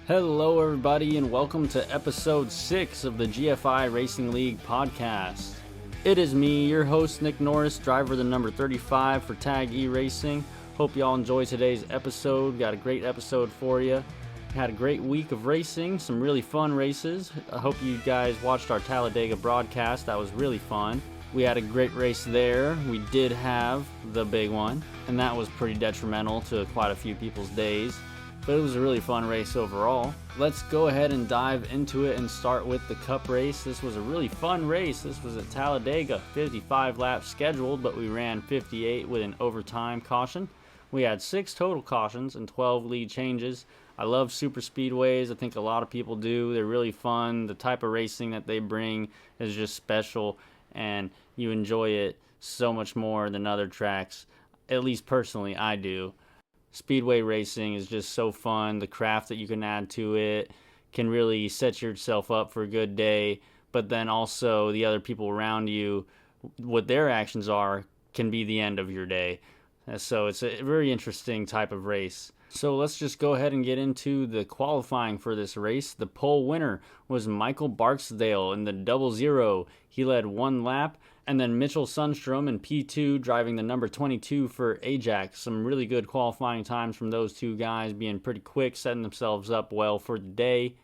Hello, everybody, and welcome to episode 6 of the GFI Racing League podcast. It is me, your host, Nick Norris, driver the number 35 for Tag E-Racing. Hope you all enjoy today's episode. Got a great episode for you. Had a great week of racing, some really fun races. I hope you guys watched our Talladega broadcast. That was really fun. We had a great race there. We did have the big one, and that was pretty detrimental to quite a few people's days. But it was a really fun race overall. Let's go ahead and dive into it and start with the Cup race. This was a really fun race. This was at Talladega, 55 laps scheduled, but we ran 58 with an overtime caution. We had 6 total cautions and 12 lead changes. I love super speedways. I think a lot of people do. They're really fun. The type of racing that they bring is just special, and you enjoy it so much more than other tracks. At least personally, I do. Speedway racing is just so fun. The craft that you can add to it can really set yourself up for a good day, but then also the other people around you, what their actions are, can be the end of your day. So it's a very interesting type of race. So let's just go ahead and get into the qualifying for this race. The pole winner was Michael Barksdale in the 00. He led 1 lap. And then Mitchell Sundstrom in P2 driving the number 22 for Ajax. Some really good qualifying times from those two guys, being pretty quick, setting themselves up well for the day.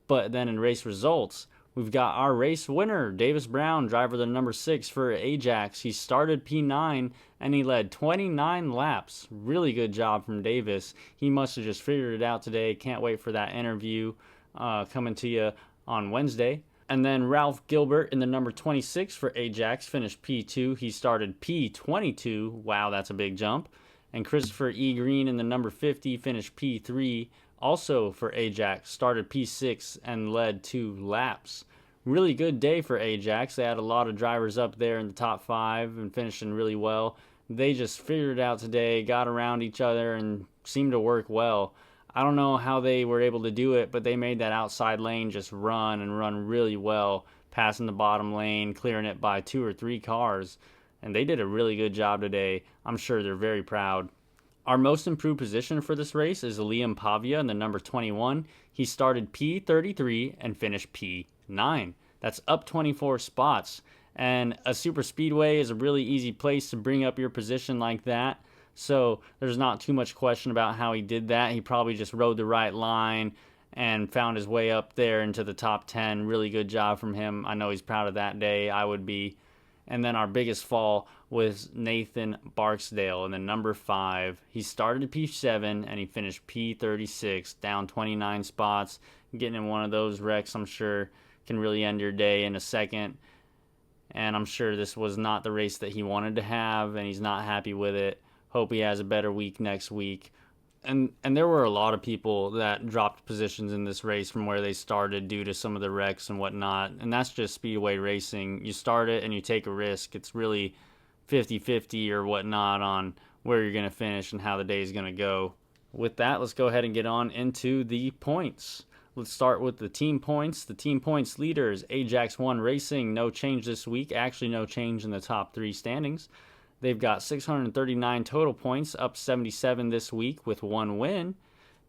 But then in race results, we've got our race winner, Davis Brown, driver the number 6 for Ajax. He started P9 and he led 29 laps. Really good job from Davis. He must have just figured it out today. Can't wait for that interview coming to you on Wednesday. And then Ralph Gilbert in the number 26 for Ajax finished P2. He started P22. Wow, that's a big jump. And Christopher E. Green in the number 50 finished P3. Also for Ajax, started P6 and led 2 laps. Really good day for Ajax. They had a lot of drivers up there in the top 5 and finishing really well. They just figured it out today, got around each other, and seemed to work well. I don't know how they were able to do it, but they made that outside lane just run really well, passing the bottom lane, clearing it by 2 or 3 cars. And they did a really good job today. I'm sure they're very proud. Our most improved position for this race is Liam Pavia in the number 21. He started P33 and finished P9. That's up 24 spots. And a super speedway is a really easy place to bring up your position like that. So there's not too much question about how he did that. He probably just rode the right line and found his way up there into the top 10. Really good job from him. I know he's proud of that day. I would be. And then our biggest fall was Nathan Barksdale in the number 5. He started at P7 and he finished P36, down 29 spots. Getting in one of those wrecks, I'm sure, can really end your day in a second. And I'm sure this was not the race that he wanted to have, and he's not happy with it. Hope he has a better week next week. And there were a lot of people that dropped positions in this race from where they started due to some of the wrecks and whatnot. And that's just speedway racing. You start it and you take a risk. It's really 50-50 or whatnot on where you're going to finish and how the day is going to go. With that, let's go ahead and get on into the points. Let's start with the team points. The team points leader is Ajax One Racing. No change this week. Actually, no change in the top 3 standings. They've got 639 total points, up 77 this week with 1 win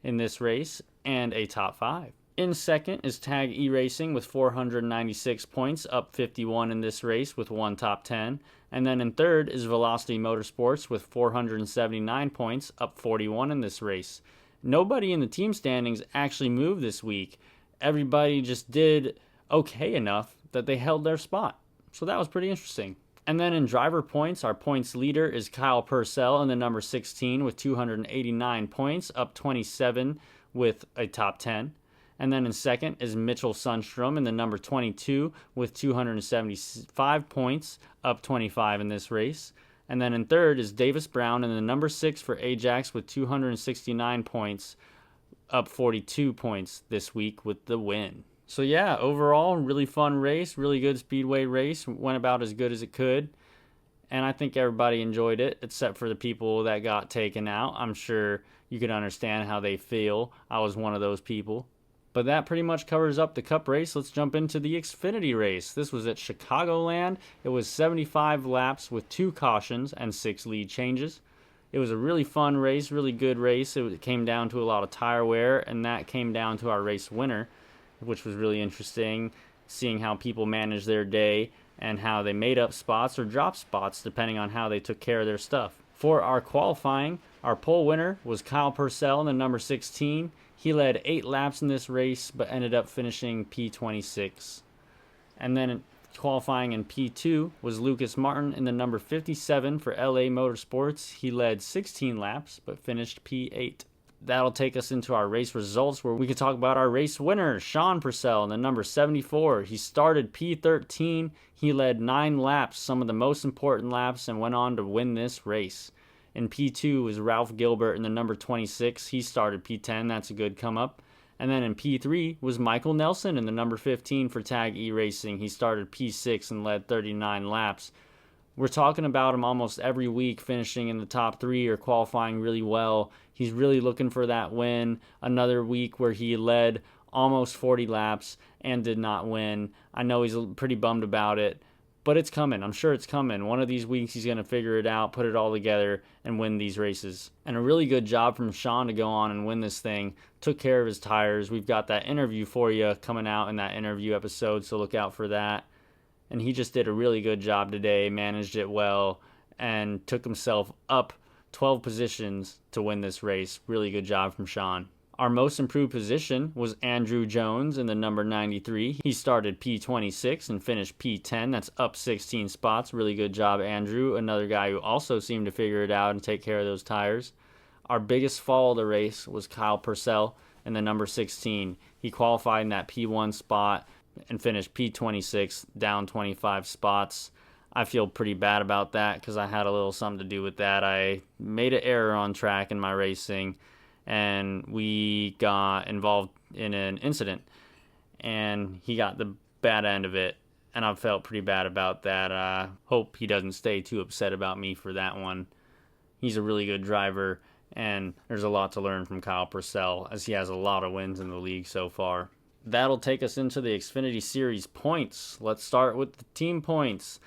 in this race and a top 5. In second is Tag E-Racing with 496 points, up 51 in this race with 1 top 10. And then in third is Velocity Motorsports with 479 points, up 41 in this race. Nobody in the team standings actually moved this week. Everybody just did okay enough that they held their spot. So that was pretty interesting. And then in driver points, our points leader is Kyle Purcell in the number 16 with 289 points, up 27 with a top 10. And then in second is Mitchell Sundstrom in the number 22 with 275 points, up 25 in this race. And then in third is Davis Brown in the number 6 for Ajax with 269 points, up 42 points this week with the win. So yeah, overall, really fun race, really good speedway race. Went about as good as it could. And I think everybody enjoyed it, except for the people that got taken out. I'm sure you can understand how they feel. I was one of those people. But that pretty much covers up the Cup race. Let's jump into the Xfinity race. This was at Chicagoland. It was 75 laps with 2 cautions and 6 lead changes. It was a really fun race, really good race. It came down to a lot of tire wear, and that came down to our race winner, which was really interesting, seeing how people managed their day and how they made up spots or dropped spots depending on how they took care of their stuff. For our qualifying, our pole winner was Kyle Purcell in the number 16. He led 8 laps in this race, but ended up finishing P26. And then qualifying in P2 was Lucas Martin in the number 57 for LA Motorsports. He led 16 laps, but finished P8. That'll take us into our race results, where we can talk about our race winner, Sean Purcell, in the number 74. He started P13. He led 9 laps, some of the most important laps, and went on to win this race. In P2 was Ralph Gilbert in the number 26. He started P10. That's a good come up. And then in P3 was Michael Nelson in the number 15 for Tag E-Racing. He started P6 and led 39 laps. We're talking about him almost every week, finishing in the top 3 or qualifying really well. He's really looking for that win. Another week where he led almost 40 laps and did not win. I know he's pretty bummed about it, but it's coming. I'm sure it's coming. One of these weeks he's going to figure it out, put it all together, and win these races. And a really good job from Sean to go on and win this thing. Took care of his tires. We've got that interview for you coming out in that interview episode, so look out for that. And he just did a really good job today, managed it well, and took himself up 12 positions to win this race. Really good job from Sean. Our most improved position was Andrew Jones in the number 93. He started P26 and finished P10. That's up 16 spots. Really good job, Andrew. Another guy who also seemed to figure it out and take care of those tires. Our biggest fall of the race was Kyle Purcell in the number 16. He qualified in that P1 spot and finished P26, down 25 spots. I feel pretty bad about that because I had a little something to do with that. I made an error on track in my racing, and we got involved in an incident, and he got the bad end of it, and I felt pretty bad about that. I hope he doesn't stay too upset about me for that one. He's a really good driver, and there's a lot to learn from Kyle Purcell, as he has a lot of wins in the league so far. That'll take us into the Xfinity Series points. Let's start with the team points.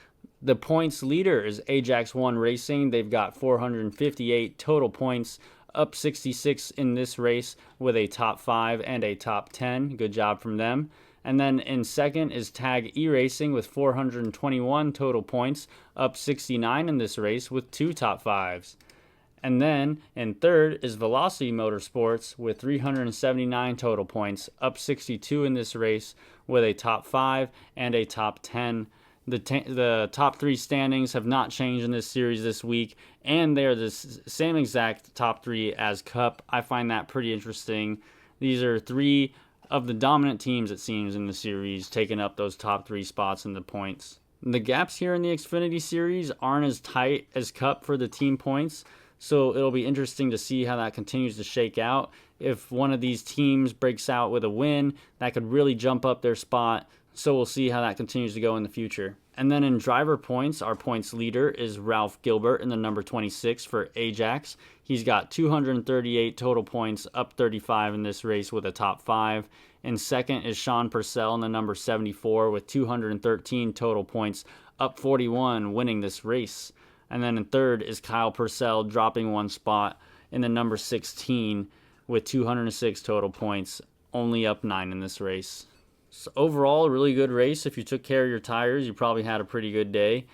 The points leader is Ajax One Racing. They've got 458 total points, up 66 in this race with a top 5 and a top 10. Good job from them. And then in second is Tag E-Racing with 421 total points, up 69 in this race with 2 top 5s. And then in third is Velocity Motorsports with 379 total points, up 62 in this race with a top 5 and a top 10. The top 3 standings have not changed in this series this week, and they're the same exact top 3 as Cup. I find that pretty interesting. These are 3 of the dominant teams, it seems, in the series, taking up those top 3 spots in the points. The gaps here in the Xfinity Series aren't as tight as Cup for the team points, so it'll be interesting to see how that continues to shake out. If one of these teams breaks out with a win, that could really jump up their spot. So we'll see how that continues to go in the future. And then in driver points, our points leader is Ralph Gilbert in the number 26 for Ajax. He's got 238 total points, up 35 in this race with a top 5. In second is Sean Purcell in the number 74 with 213 total points, up 41, winning this race. And then in third is Kyle Purcell, dropping 1 spot in the number 16 with 206 total points, only up 9 in this race. So overall, a really good race. If you took care of your tires, you probably had a pretty good day.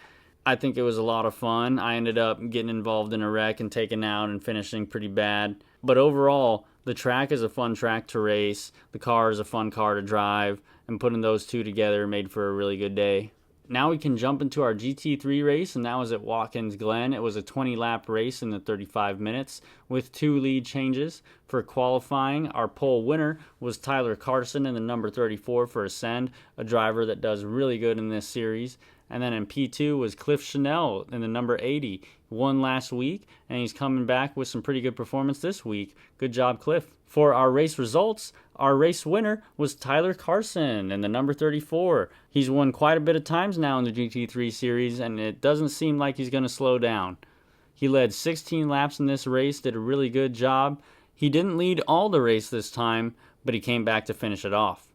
I think it was a lot of fun. I ended up getting involved in a wreck and taken out and finishing pretty bad. But overall, the track is a fun track to race. The car is a fun car to drive. And putting those two together made for a really good day. Now we can jump into our GT3 race, and that was at Watkins Glen. It was a 20-lap race in the 35 minutes with 2 lead changes. For qualifying, our pole winner was Tyler Carson in the number 34 for Ascend, a driver that does really good in this series. And then in P2 was Cliff Chanel in the number 80. He won last week, and he's coming back with some pretty good performance this week. Good job, Cliff. For our race results, our race winner was Tyler Carson in the number 34. He's won quite a bit of times now in the GT3 series, and it doesn't seem like he's going to slow down. He led 16 laps in this race, did a really good job. He didn't lead all the race this time, but he came back to finish it off.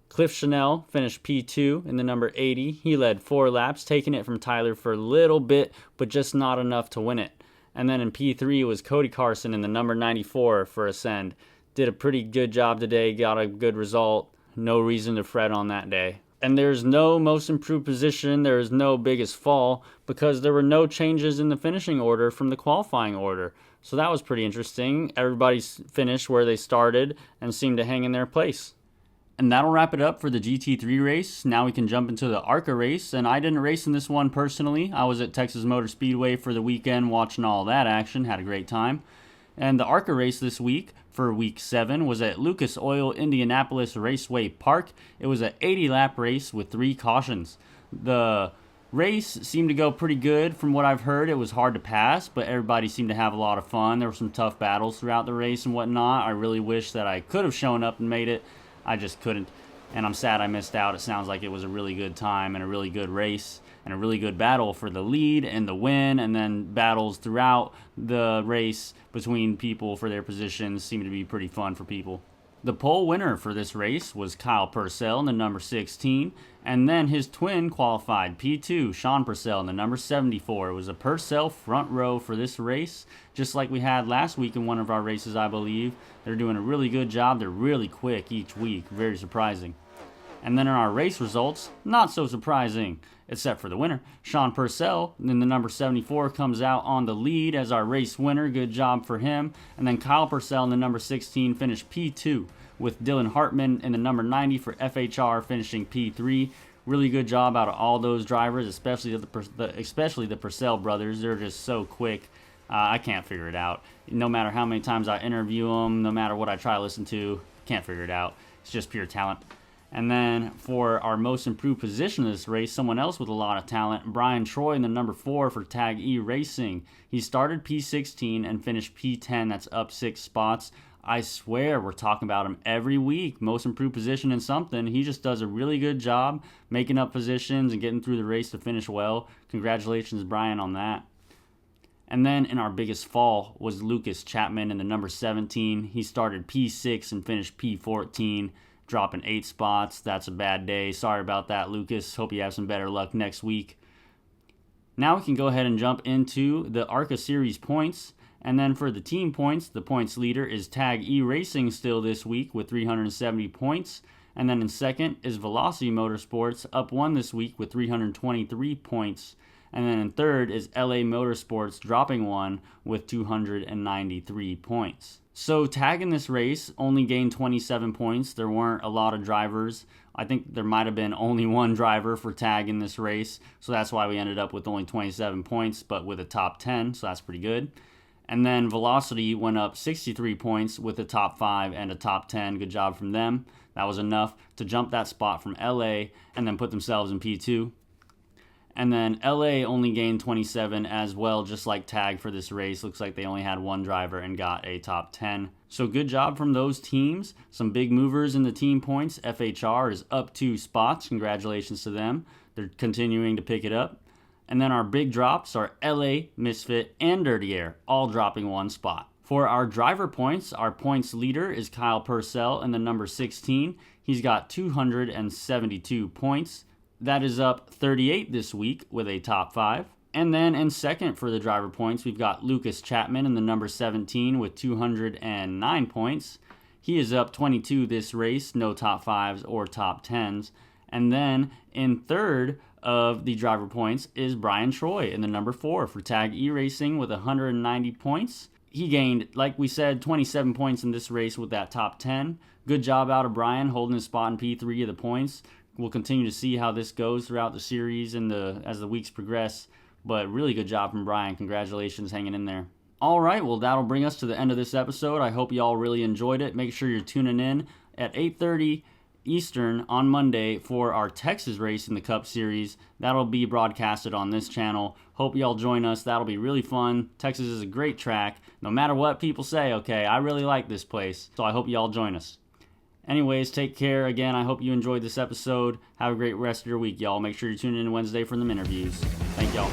Cliff Chanel finished P2 in the number 80. He led 4 laps, taking it from Tyler for a little bit, but just not enough to win it. And then in P3 was Cody Carson in the number 94 for Ascend. Did a pretty good job today, got a good result. No reason to fret on that day. And there's no most improved position, there is no biggest fall, because there were no changes in the finishing order from the qualifying order. So that was pretty interesting. Everybody finished where they started and seemed to hang in their place. And that'll wrap it up for the GT3 race. Now we can jump into the ARCA race, and I didn't race in this one personally. I was at Texas Motor Speedway for the weekend watching all that action, had a great time. And the ARCA race this week for week 7 was at Lucas Oil Indianapolis Raceway Park. It was an 80-lap race with 3 cautions. The race seemed to go pretty good from what I've heard. It was hard to pass, but everybody seemed to have a lot of fun. There were some tough battles throughout the race and whatnot. I really wish that I could have shown up and made it. I just couldn't, and I'm sad I missed out. It sounds like it was a really good time and a really good race and a really good battle for the lead and the win, and then battles throughout the race between people for their positions seemed to be pretty fun for people. The pole winner for this race was Kyle Purcell in the number 16, and then his twin qualified, P2, Sean Purcell in the number 74. It was a Purcell front row for this race, just like we had last week in one of our races, I believe. They're doing a really good job. They're really quick each week. Very surprising. And then in our race results, not so surprising, except for the winner. Sean Purcell in the number 74 comes out on the lead as our race winner. Good job for him. And then Kyle Purcell in the number 16 finished P2, with Dylan Hartman in the number 90 for FHR finishing P3. Really good job out of all those drivers, especially the Purcell brothers. They're just so quick. I can't figure it out. No matter how many times I interview them, no matter what I try to listen to, can't figure it out. It's just pure talent. And then for our most improved position in this race, someone else with a lot of talent, Brian Troy in the number 4 for Tag E Racing. He started P16 and finished P10. That's up 6 spots. I swear we're talking about him every week. Most improved position in something. He just does a really good job making up positions and getting through the race to finish well. Congratulations, Brian, on that. And then in our biggest fall was Lucas Chapman in the number 17. He started P6 and finished P14, dropping 8 spots. That's a bad day. Sorry about that, Lucas. Hope you have some better luck next week. Now we can go ahead and jump into the ARCA Series points. And then for the team points, the points leader is Tag E Racing still this week with 370 points. And then in second is Velocity Motorsports, up 1 this week with 323 points. And then in third is LA Motorsports, dropping 1 with 293 points. So Tag in this race only gained 27 points. There weren't a lot of drivers. I think there might have been only one driver for Tag in this race. So that's why we ended up with only 27 points, but with a top 10. So that's pretty good. And then Velocity went up 63 points with a top 5 and a top 10. Good job from them. That was enough to jump that spot from LA and then put themselves in P2. And then LA only gained 27 as well, just like Tag for this race. Looks like they only had one driver and got a top 10. So good job from those teams. Some big movers in the team points. FHR is up 2 spots. Congratulations to them. They're continuing to pick it up. And then our big drops are LA, Misfit, and Dirty Air, all dropping 1 spot. For our driver points, our points leader is Kyle Purcell in the number 16. He's got 272 points. That is up 38 this week with a top 5. And then in second for the driver points, we've got Lucas Chapman in the number 17 with 209 points. He is up 22 this race, no top 5s or top 10s. And then in third of the driver points is Brian Troy in the number 4 for Tag E Racing with 190 points. He gained, like we said, 27 points in this race with that top 10. Good job out of Brian holding his spot in P3 of the points. We'll continue to see how this goes throughout the series and as the weeks progress. But really good job from Brian. Congratulations hanging in there. All right, well, that'll bring us to the end of this episode. I hope you all really enjoyed it. Make sure you're tuning in at 8:30 Eastern on Monday for our Texas race in the Cup Series. That'll be broadcasted on this channel. Hope y'all join us. That'll be really fun. Texas is a great track. No matter what people say, okay, I really like this place. So I hope y'all join us. Anyways, take care. Again, I hope you enjoyed this episode. Have a great rest of your week, y'all. Make sure you're tuning in Wednesday for them interviews. Thank y'all.